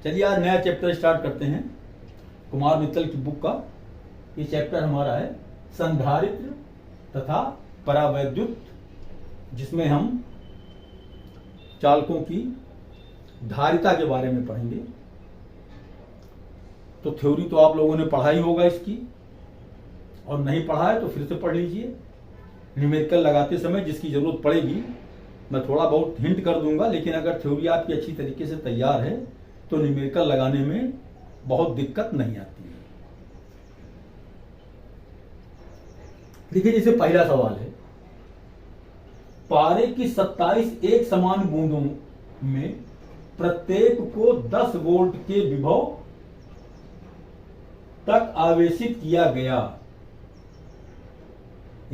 चलिए आज नया चैप्टर स्टार्ट करते हैं कुमार मित्तल की बुक का। ये चैप्टर हमारा है संधारित्र तथा परावैद्युत, जिसमें हम चालकों की धारिता के बारे में पढ़ेंगे। तो थ्योरी तो आप लोगों ने पढ़ा ही होगा इसकी, और नहीं पढ़ा है तो फिर से पढ़ लीजिए। न्यूमेरिकल लगाते समय जिसकी जरूरत पड़ेगी मैं थोड़ा बहुत हिंट कर दूंगा, लेकिन अगर थ्योरी आपकी अच्छी तरीके से तैयार है तो न्यूमेरिकल लगाने में बहुत दिक्कत नहीं आती है। देखिए, जैसे पहला सवाल है, पारे की 27 एक समान बूंदों में प्रत्येक को 10 वोल्ट के विभव तक आवेशित किया गया।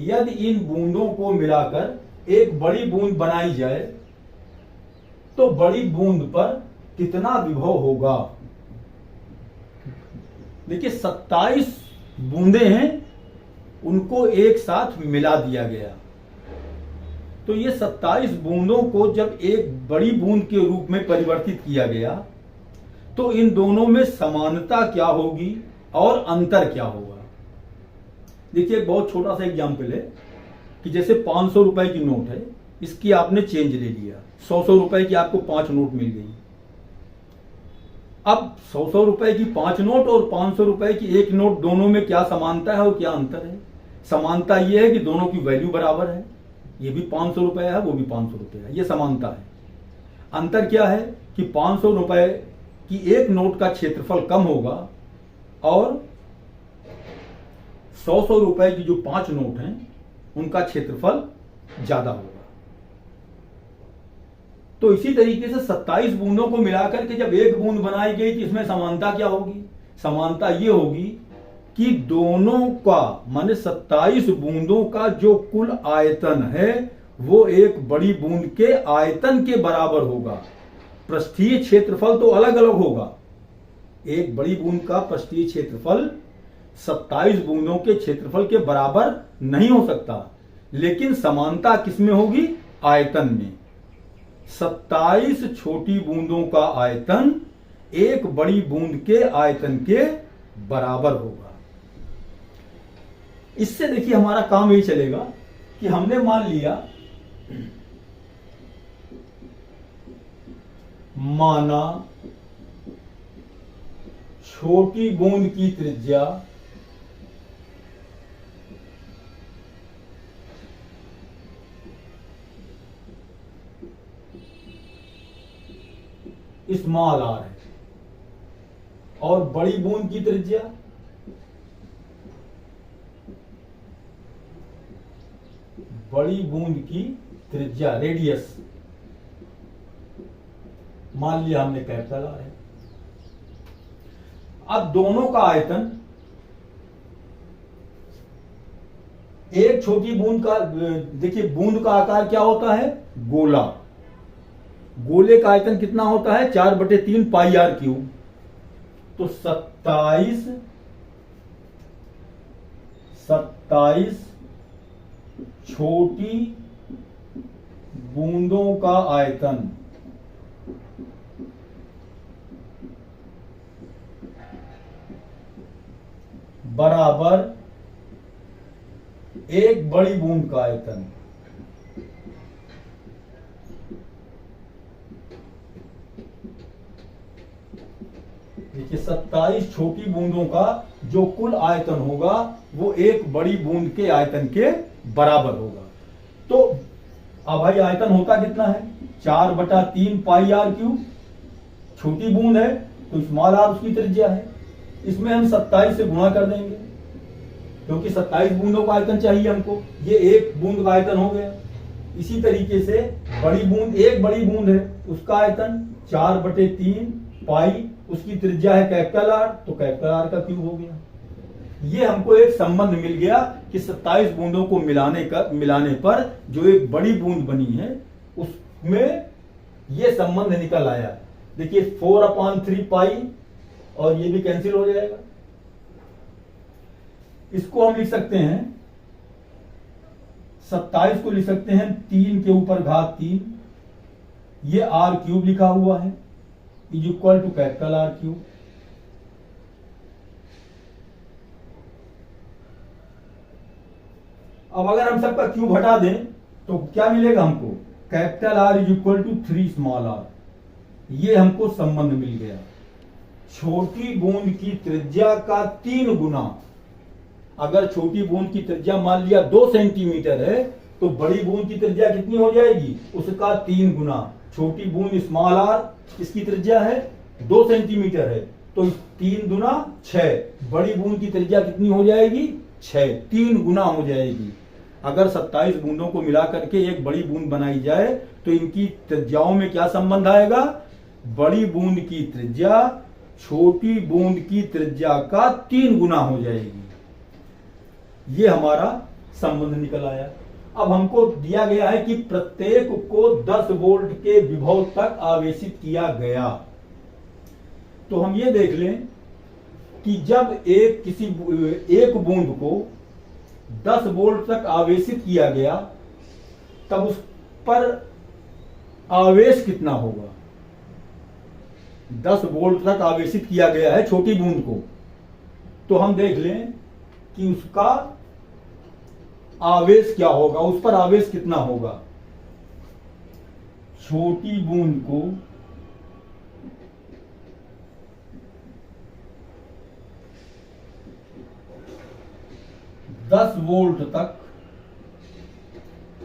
यदि इन बूंदों को मिलाकर एक बड़ी बूंद बनाई जाए तो बड़ी बूंद पर कितना विभव होगा। देखिए, 27 बूंदे हैं, उनको एक साथ मिला दिया गया, तो ये 27 बूंदों को जब एक बड़ी बूंद के रूप में परिवर्तित किया गया तो इन दोनों में समानता क्या होगी और अंतर क्या होगा। देखिए, एक बहुत छोटा सा एग्जाम्पल है कि जैसे 500 रुपए की नोट है, इसकी आपने चेंज ले लिया, 100 रुपए की आपको 5 नोट मिल गई। अब 100 रुपए की 5 नोट और 500 रुपए की एक नोट, दोनों में क्या समानता है और क्या अंतर है। समानता यह है कि दोनों की वैल्यू बराबर है, ये भी 500 रुपए है, वो भी 500 रुपए है, ये समानता है। अंतर क्या है कि 500 रुपए की एक नोट का क्षेत्रफल कम होगा और 100 रुपए की जो 5 नोट हैं उनका क्षेत्रफल ज्यादा होगा। तो इसी तरीके से 27 बूंदों को मिलाकर के जब एक बूंद बनाई गई तो इसमें समानता क्या होगी। समानता ये होगी कि दोनों का माने 27 बूंदों का जो कुल आयतन है वो एक बड़ी बूंद के आयतन के बराबर होगा। पृष्ठीय क्षेत्रफल तो अलग अलग होगा, एक बड़ी बूंद का पृष्ठीय क्षेत्रफल 27 बूंदों के क्षेत्रफल के बराबर नहीं हो सकता, लेकिन समानता किसमें होगी, आयतन में। 27 छोटी बूंदों का आयतन एक बड़ी बूंद के आयतन के बराबर होगा। इससे देखिए हमारा काम यही चलेगा कि हमने मान लिया, माना छोटी बूंद की त्रिज्या स्मॉल आर है और बड़ी बूंद की त्रिज्या रेडियस मान लिया हमने कैपिटल आर है। अब दोनों का आयतन, एक छोटी बूंद का, देखिए बूंद का आकार क्या होता है, गोला। गोले का आयतन कितना होता है, 4/3 पाई आर क्यूब। तो 27 छोटी बूंदों का आयतन बराबर एक बड़ी बूंद का आयतन। देखिए, 27 छोटी बूंदों का जो कुल आयतन होगा वो एक बड़ी बूंद के आयतन के बराबर होगा। तो अब भाई आयतन होता कितना है, 4/3 पाई आर क्यूब। छोटी बूंद है तो स्मॉल आर उसकी त्रिज्या है, इसमें हम 27 से गुणा कर देंगे क्योंकि 27 बूंदों का आयतन चाहिए हमको, ये एक बूंद का आयतन हो गया। इसी तरीके से बड़ी बूंद, एक बड़ी बूंद है, उसका आयतन 4/3 पाई, उसकी त्रिज्या है कैपिटल आर, तो कैपिटल आर का क्यूब हो गया। ये हमको एक संबंध मिल गया कि 27 बूंदों को मिलाने पर जो एक बड़ी बूंद बनी है उसमें ये संबंध निकल आया। देखिए 4/3 पाई और ये भी कैंसिल हो जाएगा। इसको हम लिख सकते हैं, 27 को लिख सकते हैं 3 के ऊपर घात 3, ये r क्यूब लिखा हुआ है, is equal to capital R cube. अब अगर हम सबका क्यूब हटा दें तो क्या मिलेगा हमको, capital R is equal to 3 small R. ये हमको संबंध मिल गया। छोटी बूंद की त्रिज्या का 3 गुना, अगर छोटी बूंद की त्रिज्या मान लिया 2 सेंटीमीटर है तो बड़ी बूंद की त्रिज्या कितनी हो जाएगी, उसका 3 गुना। छोटी बूंद स्मॉल आर, इसकी त्रिज्या है 2 सेंटीमीटर है तो 3 गुना 6, बड़ी बूंद की त्रिज्या कितनी हो जाएगी, 6, 3 गुना हो जाएगी। अगर 27 बूंदों को मिला करके एक बड़ी बूंद बनाई जाए तो इनकी त्रिज्याओं में क्या संबंध आएगा, बड़ी बूंद की त्रिज्या छोटी बूंद की त्रिज्या का 3 गुना हो जाएगी। ये हमारा संबंध निकल आया। अब हमको दिया गया है कि प्रत्येक को 10 वोल्ट के विभव तक आवेशित किया गया। तो हम ये देख लें कि जब एक बूंद को 10 वोल्ट तक आवेशित किया गया तब उस पर आवेश कितना होगा। 10 वोल्ट तक आवेशित किया गया है छोटी बूंद को, तो हम देख लें कि उसका आवेश क्या होगा, उस पर आवेश कितना होगा। छोटी बूंद को 10 वोल्ट तक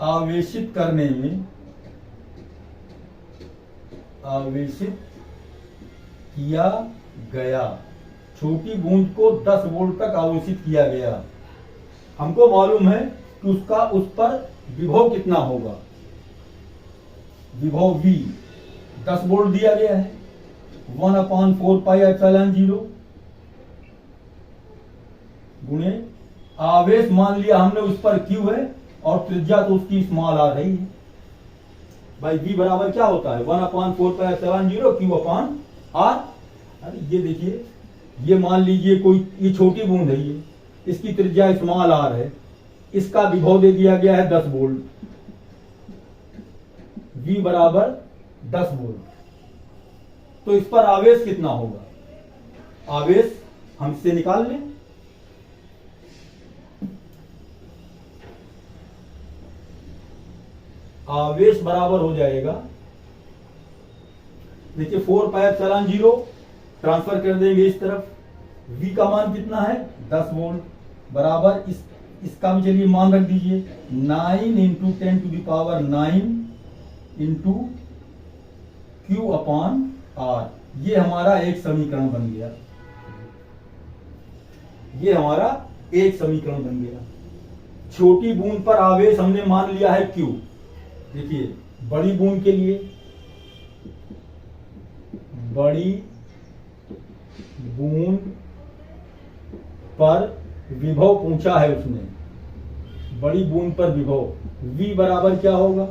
आवेशित करने में आवेशित किया गया, छोटी बूंद को 10 वोल्ट तक आवेशित किया गया। हमको मालूम है कि उसका उस पर विभव कितना होगा, विभव V 10 वोल्ट दिया गया है, 1/4 पाई एप्सिलॉन 0 गुणे आवेश मान लिया हमने उस पर Q है और त्रिज्या तो उसकी स्मॉल आ रही है। भाई V बराबर क्या होता है, 1/4 pi epsilon 0 Q upon R। अरे ये देखिए, ये मान लीजिए कोई ये छोटी बूंद है, ये इसकी त्रिज्या स्मॉल r है, इसका विभव दे दिया गया है 10 वोल्ट, V बराबर 10 वोल्ट। तो इस पर आवेश कितना होगा, आवेश हम इससे निकाल लें। आवेश बराबर हो जाएगा, देखिए 4 पाई एप्सिलॉन 0 ट्रांसफर कर देंगे इस तरफ, V का मान कितना है 10 वोल्ट बराबर इसका भी चलिए मान रख दीजिए 9 into 10 to the power 9 into Q upon R। ये हमारा एक समीकरण बन गया, ये हमारा एक समीकरण बन गया। छोटी बूंद पर आवेश हमने मान लिया है Q। देखिए बड़ी बूंद के लिए, बड़ी बूंद पर विभव पूछा है उसने, बड़ी बूंद पर विभव V बराबर क्या होगा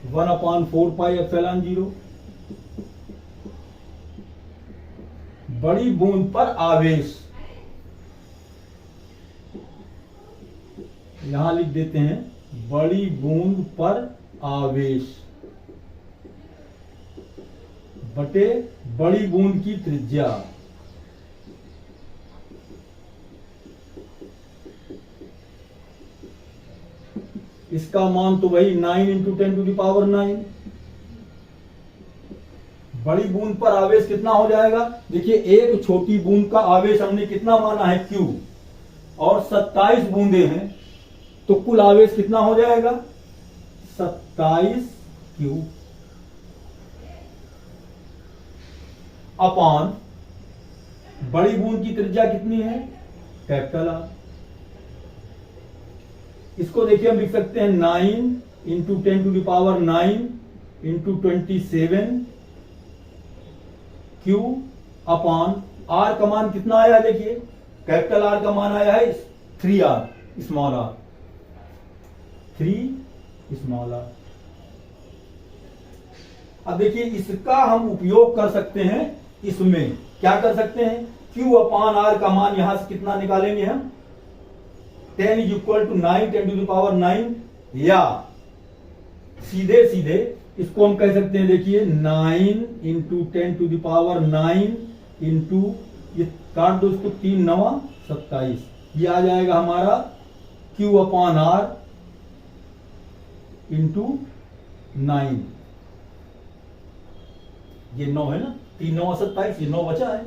1/4 पाई एप्सिलॉन 0। बड़ी बूंद पर आवेश यहां लिख देते हैं, बड़ी बूंद पर आवेश बटे बड़ी बूंद की त्रिज्या। इसका मान तो वही 9 इंटू 10 टू द पावर 9। बड़ी बूंद पर आवेश कितना हो जाएगा, देखिए एक छोटी बूंद का आवेश हमने कितना माना है Q और 27 बूंदे हैं, तो कुल आवेश कितना हो जाएगा 27 Q अपॉन बड़ी बूंद की त्रिज्या कितनी है कैपिटल R। इसको देखिए हम लिख सकते हैं 9 into 10 to the power 9 into 27 Q upon R का मान कितना आया, देखिए कैपिटल R का मान आया है 3R small r, 3 small r। अब देखिए इसका हम उपयोग कर सकते हैं, इसमें क्या कर सकते हैं, Q अपॉन R का मान यहां से कितना निकालेंगे हम 10 is equal to 9 10 to the power 9, या सीधे सीधे इसको हम कह सकते हैं, देखिए 9 इंटू 10⁹9 इंटू, ये काट दो इसको, 3 9 27, ये आ जाएगा हमारा Q/R इंटू 9। ये 9 है ना, 3 9 27, ये 9 बचा है।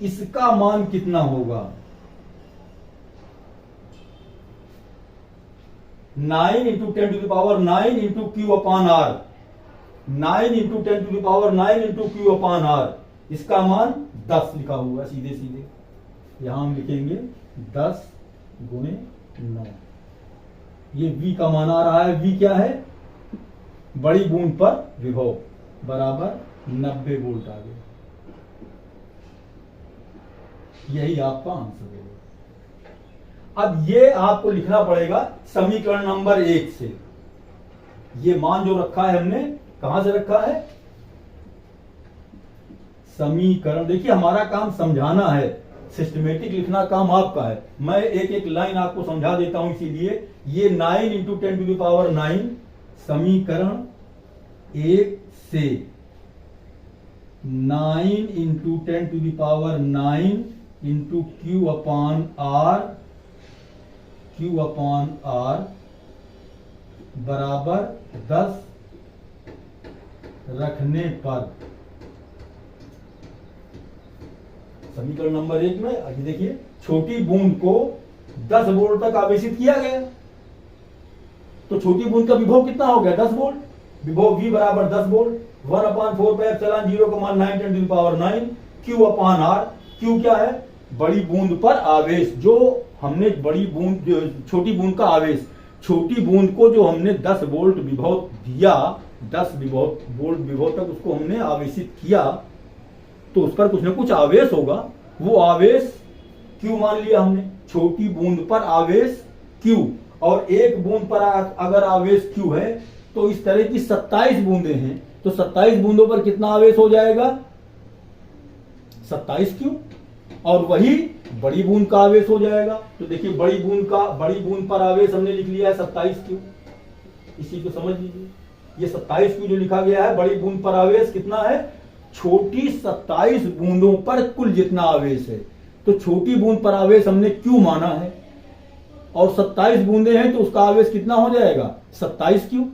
इसका मान कितना होगा? 9 into 10⁹9 into Q/R, 9 into 10⁹9 into Q/R, इसका मान 10 लिखा हुआ सीधे सीधे। यहां हम लिखेंगे 10 गुणे 9। ये V का मान आ रहा है। V क्या है? बड़ी बूंद पर विभव बराबर 90 वोल्ट आ गया। यही आपका आंसर होगा। अब ये आपको लिखना पड़ेगा समीकरण नंबर 1 से। ये मान जो रखा है हमने, कहां से रखा है? समीकरण। देखिए हमारा काम समझाना है, सिस्टमेटिक लिखना काम आपका है। मैं एक एक लाइन आपको समझा देता हूं, इसीलिए ये 9 इंटू 10⁹9 समीकरण 1 से 9 इंटू 10⁹9 इंटू Q/R बराबर 10 रखने पर, समीकरण नंबर 1 में अभी देखिए छोटी बूंद को 10 वोल्ट तक आवेशित किया गया, तो छोटी बूंद का विभव कितना हो गया? 10 वोल्ट। विभव V बराबर 10 वोल्ट। 1/4πε0 का मान 9 10⁹9 Q/R। Q क्या है? बड़ी बूंद पर आवेश। जो हमने बड़ी बूंद, छोटी बूंद का आवेश, छोटी बूंद को जो हमने 10 वोल्ट विभव दिया, 10 वोल्ट विभव तक उसको हमने आवेशित किया, तो उस पर कुछ ना कुछ आवेश होगा। वो आवेश Q मान लिया हमने। छोटी बूंद पर आवेश Q, और एक बूंद पर अगर आवेश Q है, तो इस तरह की 27 बूंदें हैं, तो 27 बूंदों पर कितना आवेश हो जाएगा? 27Q। और वही बड़ी बूंद का आवेश हो जाएगा। तो देखिए बड़ी बूंद पर आवेश हमने लिख लिया है 27Q। इसी को समझ लीजिए, ये 27Q जो लिखा गया है, बड़ी बूंद पर आवेश कितना है? छोटी 27 बूंदों पर कुल जितना आवेश है, तो छोटी बूंद पर आवेश हमने Q माना है, और 27 बूंदे हैं, तो उसका आवेश कितना हो जाएगा? 27Q।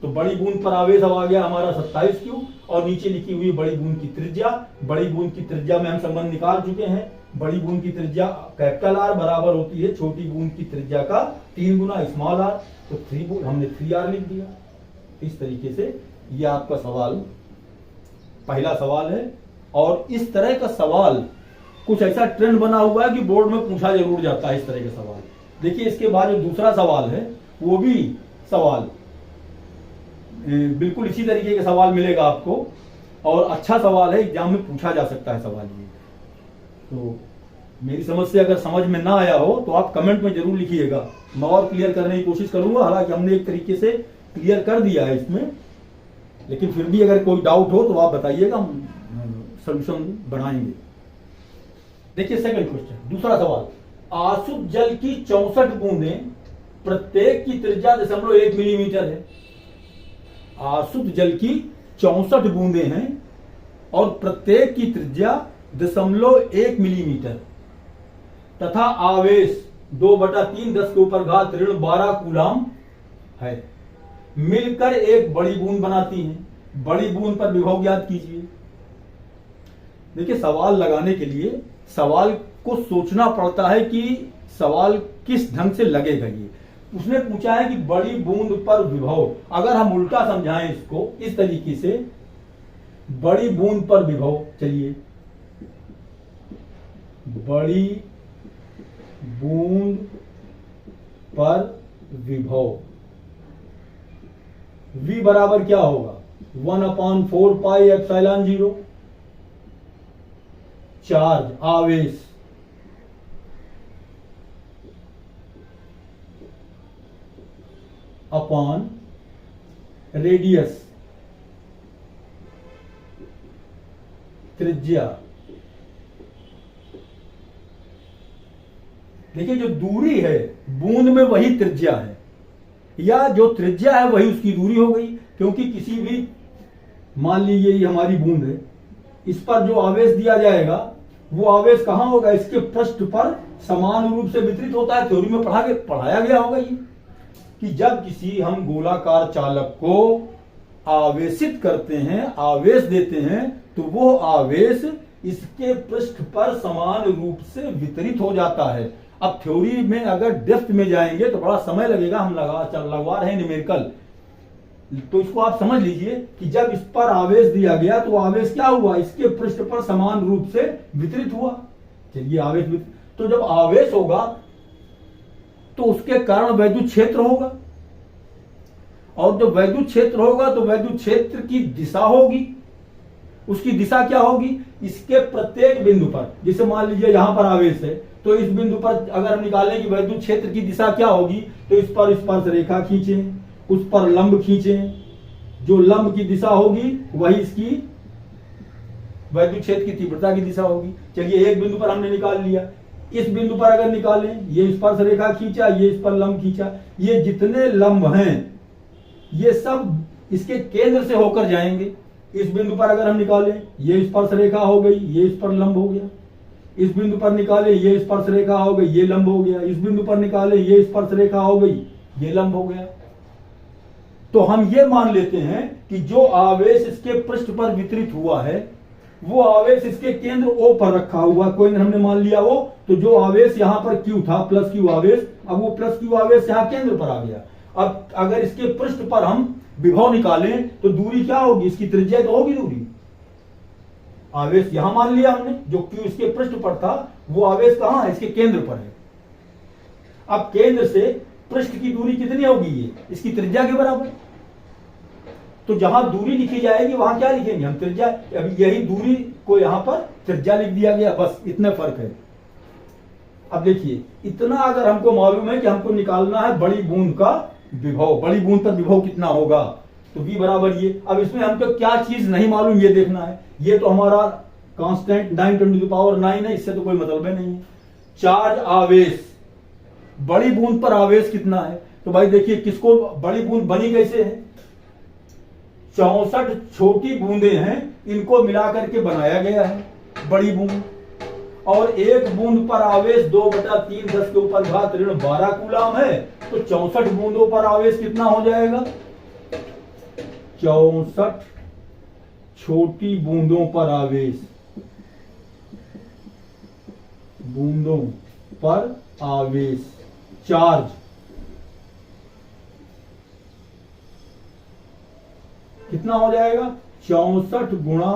तो बड़ी बूंद पर आवेश अब आ गया हमारा 27Q, और नीचे लिखी हुई बड़ी बूंद की त्रिज्या। बड़ी बूंद की त्रिज्या में हम संबंध निकाल चुके हैं। बड़ी बूंद की त्रिज्या कैपिटल R बराबर होती है छोटी बूंद की त्रिज्या का 3 गुना स्मॉल r, तो 3 हमने 3r लिख दिया। इस तरीके से ये आपका सवाल, पहला सवाल है। और इस तरह का सवाल कुछ ऐसा ट्रेंड बना हुआ है कि बोर्ड में पूछा जरूर जाता है इस तरह के सवाल। देखिए इसके बाद जो दूसरा सवाल है, वो भी सवाल बिल्कुल इसी तरीके का सवाल मिलेगा आपको, और अच्छा सवाल है, एग्जाम में पूछा जा सकता है सवाल ये। तो मेरी समझ से अगर समझ में ना आया हो तो आप कमेंट में जरूर लिखिएगा, मैं और क्लियर करने की कोशिश करूंगा। हालांकि हमने एक तरीके से क्लियर कर दिया है इसमें, लेकिन फिर भी अगर कोई डाउट हो तो आप बताइएगा, हम सोल्यूशन बनाएंगे। देखिए सेकंड क्वेश्चन, दूसरा सवाल। आसुत जल की 64 बूंदें, प्रत्येक की त्रिज्या 0.1 मिलीमीटर है। आसुत जल की 64 बूंदें हैं और प्रत्येक की त्रिज्या 0.1 मिलीमीटर तथा आवेश 2/3 10⁻⁻12 कूलाम है। मिलकर एक बड़ी बूंद बनाती हैं। बड़ी बूंद पर विभव ज्ञात कीजिए। देखिए सवाल लगाने के लिए सवाल को सोचना पड़ता है कि सवाल किस ढंग से लगेगा। ये उसने पूछा है कि बड़ी बूंद पर विभव, अगर हम उल्टा समझाएं इसको इस तरीके से, बड़ी बूंद पर विभव, चलिए बड़ी बूंद पर विभव, V बराबर क्या होगा? 1/4πε0 चार्ज, आवेश, अपॉन रेडियस, त्रिज्या। देखिए जो दूरी है बूंद में वही त्रिज्या है, या जो त्रिज्या है वही उसकी दूरी हो गई, क्योंकि किसी भी, मान लीजिए ये हमारी बूंद है, इस पर जो आवेश दिया जाएगा वो आवेश कहां होगा, इसके पृष्ठ पर समान रूप से वितरित होता है। थ्योरी में पढ़ाया गया होगा ये, कि जब किसी हम गोलाकार चालक को आवेशित करते हैं, आवेश देते हैं, तो वो आवेश इसके पृष्ठ पर समान रूप से वितरित हो जाता है। अब थ्योरी में अगर डेप्थ में जाएंगे तो बड़ा समय लगेगा, हम लगवा रहे हैं न्यूमेरिकल, तो इसको आप समझ लीजिए कि जब इस पर आवेश दिया गया तो आवेश क्या हुआ, इसके पृष्ठ पर समान रूप से वितरित हुआ। चलिए आवेश, तो जब आवेश होगा तो उसके कारण वैद्युत क्षेत्र होगा, और जब वैद्युत क्षेत्र होगा तो वैद्युत क्षेत्र की दिशा होगी। उसकी दिशा क्या होगी, इसके प्रत्येक बिंदु पर, जैसे मान लीजिए यहां पर आवेश है, तो इस बिंदु पर अगर हम निकालें कि वैद्युत क्षेत्र की दिशा क्या होगी, तो इस पर स्पर्श रेखा खींचें, उस पर लंब खींचें, जो लंब की दिशा होगी वही इसकी वैद्युत क्षेत्र की तीव्रता की दिशा होगी। चलिए एक बिंदु पर हमने निकाल लिया, इस बिंदु पर अगर निकालें, ये स्पर्श रेखा खींचा, ये इस पर लंब खींचा, ये जितने लंब हैं ये सब इसके केंद्र से होकर जाएंगे। इस बिंदु पर अगर हम निकालें, ये स्पर्श रेखा हो गई, ये इस पर लंब हो गया। इस बिंदु पर निकाले, ये स्पर्श रेखा हो गई, ये लंब हो गया। इस बिंदु पर निकाले, ये स्पर्श रेखा हो गई, ये लंब हो गया। तो हम ये मान लेते हैं कि जो आवेश इसके पृष्ठ पर वितरित हुआ है वो आवेश इसके केंद्र O पर रखा हुआ, कोई हमने मान लिया वो, तो जो आवेश यहां पर Q था, प्लस Q आवेश, अब वो प्लस Q आवेश यहां केंद्र पर आ गया। अब अगर इसके पृष्ठ पर हम विभव निकालें तो दूरी क्या होगी, इसकी त्रिज्या तो होगी दूरी। आवेश यहां मान लिया हमने, जो Q इसके पृष्ठ पर था वो आवेश कहां है, इसके केंद्र पर है। अब केंद्र से पृष्ठ की दूरी कितनी होगी, ये इसकी त्रिज्या के बराबर। तो जहां दूरी लिखी जाएगी वहां क्या लिखेंगे हम, त्रिज्या। अभी यही दूरी को यहां पर त्रिज्या लिख दिया गया, बस इतना फर्क है। अब देखिए, इतना अगर हमको मालूम है कि हमको निकालना है बड़ी बूंद का विभव, बड़ी बूंद पर विभव कितना होगा, तो V बराबर ये। अब इसमें हमको क्या चीज नहीं मालूम ये देखना है। ये तो हमारा कांस्टेंट 9 है, इससे तो कोई मतलब नहीं है। चार्ज आवेश, बड़ी बूंद पर आवेश कितना है, तो भाई देखिए किसको, बड़ी बूंद बनी कैसे है, 64 छोटी बूंदे हैं, इनको मिलाकर के बनाया गया है बड़ी बूंद। और एक बूंद पर आवेश 2/3 10 के ऊपर घात ऋण 12 कूलाम है, तो 64 बूंदों पर आवेश कितना हो जाएगा, 64 छोटी बूंदों पर आवेश, बूंदों पर आवेश चार्ज कितना हो जाएगा, 64 गुणा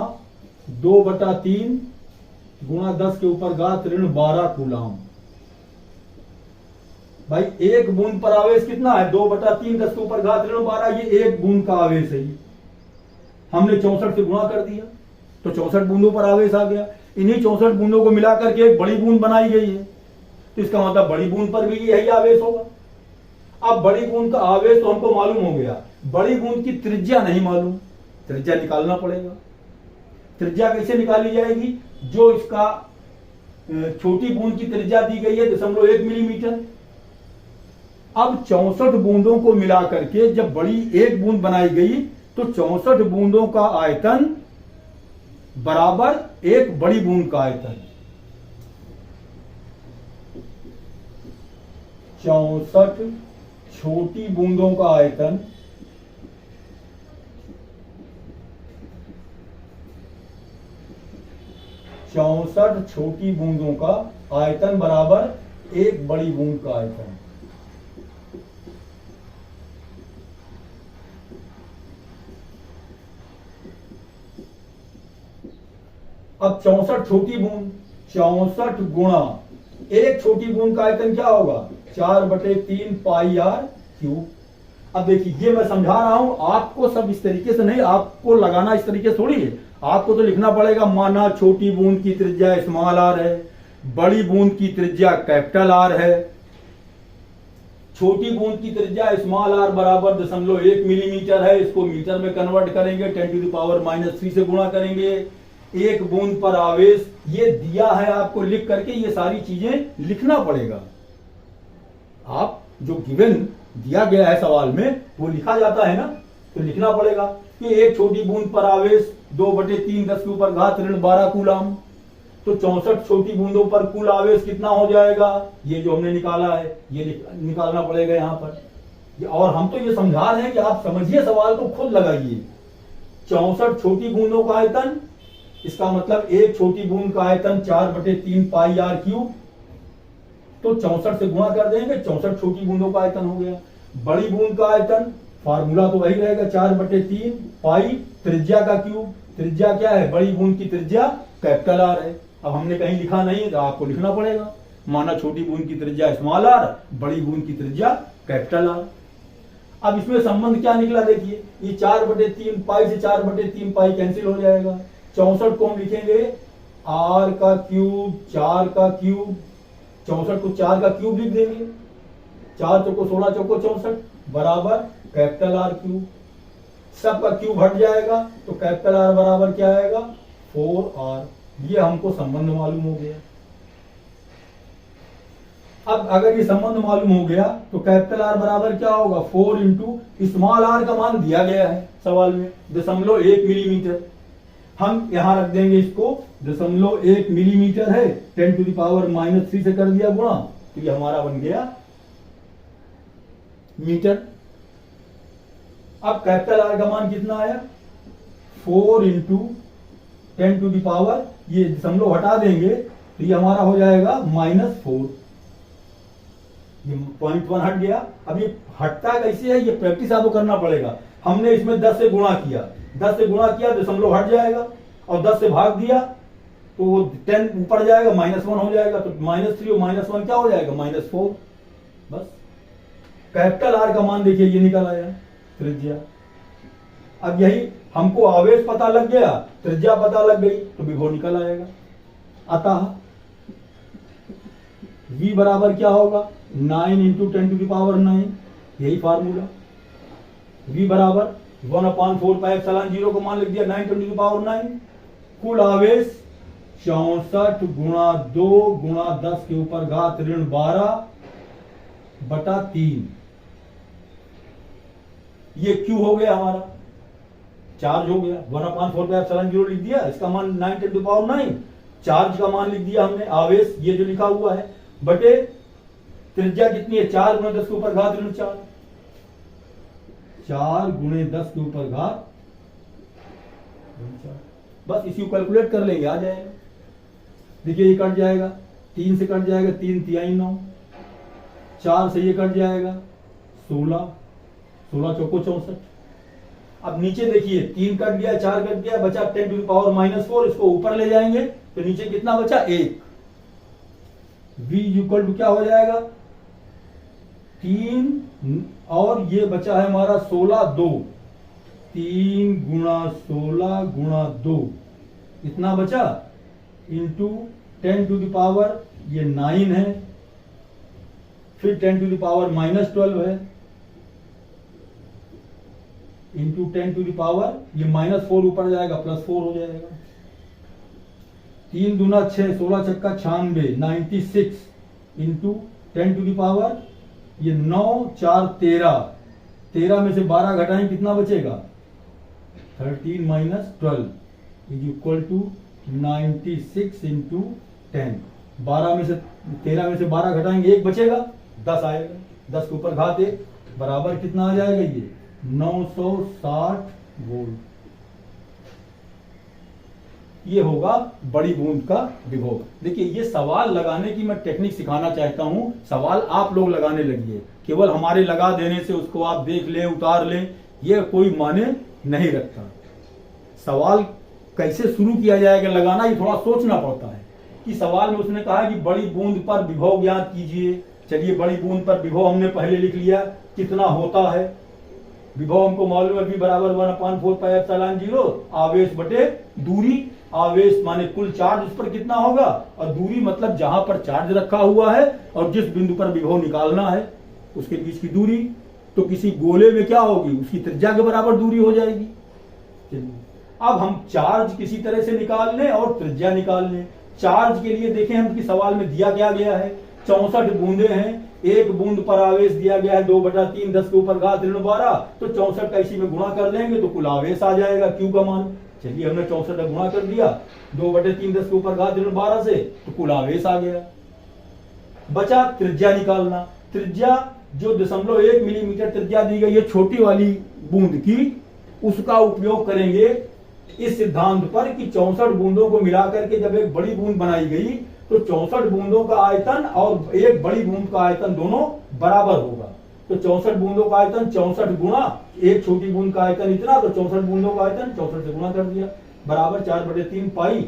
2/3 गुणा 10 के ऊपर घात ऋण 12 कूलाम। भाई एक बूंद पर आवेश कितना है, 2/3 10 के ऊपर घात ऋण 12, ये एक बूंद का आवेश है। ये हमने 64 से गुणा कर दिया तो 64 बूंदों पर आवेश आ गया। इन्हीं 64 बूंदों को मिलाकर के एक बड़ी बूंद बनाई गई है, तो इसका मतलब बड़ी बूंद पर भी यही आवेश होगा। अब बड़ी बूंद का आवेश तो हमको मालूम हो गया, बड़ी बूंद की त्रिज्या नहीं मालूम, त्रिज्या निकालना पड़ेगा। त्रिज्या कैसे निकाली जाएगी, जो इसका छोटी बूंद की त्रिज्या दी गई है 0.1 मिलीमीटर। अब 64 बूंदों को मिलाकर के जब बड़ी एक बूंद बनाई गई तो 64 बूंदों का आयतन बराबर एक बड़ी बूंद का आयतन। 64 छोटी बूंदों का आयतन छोटी बूंदों का आयतन बराबर एक बड़ी बूंद का आयतन। अब 64 छोटी बूंद, 64 गुणा एक छोटी बूंद का आयतन क्या होगा, 4/3 पाई आर क्यूब। अब देखिए ये मैं समझा रहा हूं आपको, सब इस तरीके से नहीं, आपको लगाना इस तरीके से थोड़ी है, आपको तो लिखना पड़ेगा। माना छोटी बूंद की त्रिज्या स्मॉल आर है, बड़ी बूंद की त्रिज्या कैपिटल आर है। छोटी बूंद की त्रिज्या स्मॉल आर बराबर 0.1 मिलीमीटर है, इसको मीटर में कन्वर्ट करेंगे, 10⁻³ से गुणा करेंगे। एक बूंद पर आवेश ये दिया है आपको, लिख करके ये सारी चीजें लिखना पड़ेगा। आप जो गिवन दिया गया है सवाल में वो लिखा जाता है ना, तो लिखना पड़ेगा कि एक छोटी बूंद पर आवेश 2/3 10 के ऊपर घात ऋण 12 कूलम। तो 64 छोटी बूंदों पर कुल आवेश कितना हो जाएगा, ये जो हमने निकाला है ये निकालना पड़ेगा यहाँ पर। और हम तो ये समझा रहे हैं कि आप समझिए सवाल को, खुद लगाइए। 64 छोटी बूंदों का आयतन, इसका मतलब एक छोटी बूंद का आयतन 4/3 पाई आर क्यूब। तो 64 से गुणा कर देंगे, 64 छोटी बूंदों का आयतन हो गया। बड़ी बूंद का आयतन, फार्मूला तो वही रहेगा 4/3 पाई त्रिज्या का क्यूब। त्रिज्या क्या है, बड़ी बूंद की त्रिज्या कैपिटल आर है। अब हमने कहीं लिखा नहीं तो आपको लिखना पड़ेगा, माना छोटी बूंद की त्रिज्या स्मॉल आर, बड़ी बूंद की त्रिज्या कैपिटल आर। अब इसमें संबंध क्या निकला देखिए, ये 4/3 पाई से 4/3 पाई कैंसिल हो जाएगा। 64 को हम लिखेंगे आर का क्यूब 4 का क्यूब, 64 को 4 का क्यूब लिख देंगे, 4 चौको 16 चौको 64 बराबर कैपिटल आर क्यूब। सबका क्यूब हट जाएगा तो कैपिटल आर बराबर क्या आएगा 4r। ये हमको संबंध मालूम हो गया। अब अगर ये संबंध मालूम हो गया तो कैपिटल आर बराबर क्या होगा 4 इंटू स्मॉल आर का मान दिया गया है सवाल में 0.1 मिलीमीटर। हम यहां रख देंगे इसको 0.1 मिलीमीटर है, 10⁻³ से कर दिया गुणा, तो ये हमारा बन गया मीटर। अब कैपिटल आर का मान कितना आया 4 इंटू 10⁻, ये दशमलव हटा देंगे तो ये हमारा हो जाएगा -4। ये 0.1 हट गया। अब ये हटता कैसे है, ये प्रैक्टिस आपको करना पड़ेगा। हमने इसमें 10 से गुणा किया, 10 से गुणा किया दशमलव हट जाएगा, और 10 से भाग दिया तो वो 10 ऊपर जाएगा -1 हो जाएगा, तो -3 और -1 क्या हो जाएगा -4। बस कैपिटल आर का मान देखिए ये निकल आया त्रिज्या। अब यही हमको आवेश पता लग गया, त्रिज्या पता लग गई तो विभव निकल आएगा। अतः V बराबर क्या होगा 9 इंटू 10⁻⁹, यही फार्मूला। V बराबर 1/4πε0 को मान लिख दिया 9 10⁻⁹। कुल आवेश 64 गुणा 2 गुणा 10 के ऊपर घात ऋण 12/3। ये Q हो गया हमारा, चार्ज हो गया 1/4πε0 लिख दिया, इसका मान 9 10⁻⁹। चार्ज का मान लिख दिया हमने, आवेश ये जो लिखा हुआ है, बटे त्रिज्या कितनी है 4 गुणे 10 के ऊपर घात ऋण 4, 4 गुणे 10 के ऊपर घात ऋण 4। बस इसी को कैलकुलेट कर लेंगे, आ जाएगा। देखिए ये कट जाएगा, 3 से कट जाएगा 3 तिहाई 9, 4 से ये कट जाएगा 16, 16 चौको 64। अब नीचे देखिए 3 कट गया, 4 कट गया, बचा 10⁻⁻4, इसको ऊपर ले जाएंगे तो नीचे कितना बचा 1। V इक्वल टू क्या हो जाएगा 3, और ये बचा है हमारा 16 2, 3 गुणा 16 गुणा 2 इतना बचा, इंटू 10⁻, ये 9 है, फिर 10⁻⁻12 है, इंटू 10⁻, ये -4 ऊपर जाएगा +4 हो जाएगा। 3 दूना 6, 16 छक्का 96, 96 इंटू 10⁻, ये 9 4 13, 13 में से 12 घटाएं कितना बचेगा 13 - 12 इज इक्वल टू 96 इंटू 10। 12 में से 13 में से 12 घटाएंगे 1 बचेगा, 10 आएगा, 10 के ऊपर घात 1 बराबर कितना आ जाएगा ये 960 वोल्ट। ये होगा बड़ी बूंद का विभव। देखिए ये सवाल लगाने की मैं टेक्निक सिखाना चाहता हूं, सवाल आप लोग लगाने लगिए, केवल हमारे लगा देने से उसको आप देख लें उतार लें ये कोई माने नहीं रखता। सवाल कैसे शुरू किया जाएगा लगाना, ये थोड़ा सोचना पड़ता है। कि सवाल में उसने कहा कि बड़ी बूंद पर विभव ज्ञात कीजिए। चलिए बड़ी बूंद पर विभव हमने पहले लिख लिया, कितना होता है विभव हमको मालूम है, V बराबर 1/4πε0 आवेश बटे दूरी। आवेश माने कुल चार्ज उस पर कितना होगा, और दूरी मतलब जहां पर चार्ज रखा हुआ है और जिस बिंदु पर विभव निकालना है उसके बीच की दूरी। तो किसी गोले में क्या होगी, उसकी त्रिज्या के बराबर दूरी हो जाएगी। अब हम चार्ज किसी तरह से निकाल लें और त्रिज्या निकाल लें। चार्ज के लिए देखें हम कि सवाल में दिया क्या गया है, 64 बूंदे हैं, एक बूंद पर आवेश दिया गया है 2/3 10 के ऊपर घात ऋण 12, तो 64 का इसी में गुणा कर लेंगे तो कुल आवेश आ जाएगा क्यू का मान। चलिए हमने 64 का गुणा कर दिया 2/3 10 के ऊपर घात ऋण 12 से, तो कुल आवेश आ गया। बचा त्रिज्या निकालना। त्रिज्या जो 0.1 मिलीमीटर त्रिज्या दी गई है छोटी वाली बूंद की, उसका उपयोग करेंगे इस सिद्धांत पर कि 64 बूंदों को मिलाकर के जब एक बड़ी बूंद बनाई गई तो 64 बूंदों का आयतन और एक बड़ी बूंद का आयतन दोनों बराबर होगा। तो 64 बूंदों का आयतन 64 गुणा एक छोटी बूंद का आयतन इतना, तो 64 बूंदों का आयतन 64 से गुणा कर दिया, बराबर 4/3 पाई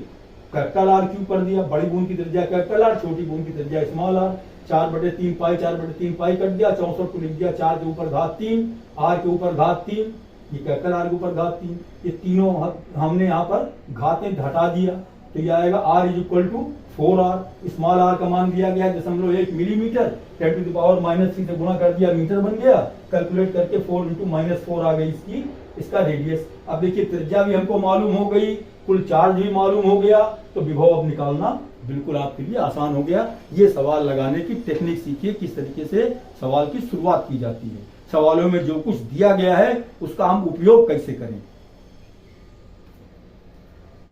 कैपिटल आर क्यूब कर दिया। बड़ी बूंद की त्रिज्या कैपिटल आर, छोटी बूंद की त्रिज्या small R. 4/3 pi 4/3 pi cut दिया, 64 को लिख दिया 4 के ऊपर घात 3, आर के ऊपर घात 3, ये कैपिटल आर के ऊपर घात 3, ये तीनों हमने यहाँ पर घातें हटा दिया, तो ये आएगा r is equal to 4r। Small r का मान दिया गया 0.1 मिलीमीटर, 10⁻³ से गुणा कर दिया, मीटर बन गया। कैलकुलेट करके 4 × -4 आ गई इसका रेडियस। अब देखिए त्रिज्या भी हमको मालूम हो गई, कुल चार्ज भी मालूम हो गया, तो विभव अब निकालना बिल्कुल आपके लिए आसान हो गया। ये सवाल लगाने की टेक्निक सीखिए, किस तरीके से सवाल की शुरुआत की जाती है, सवालों में जो कुछ दिया गया है उसका हम उपयोग कैसे करें।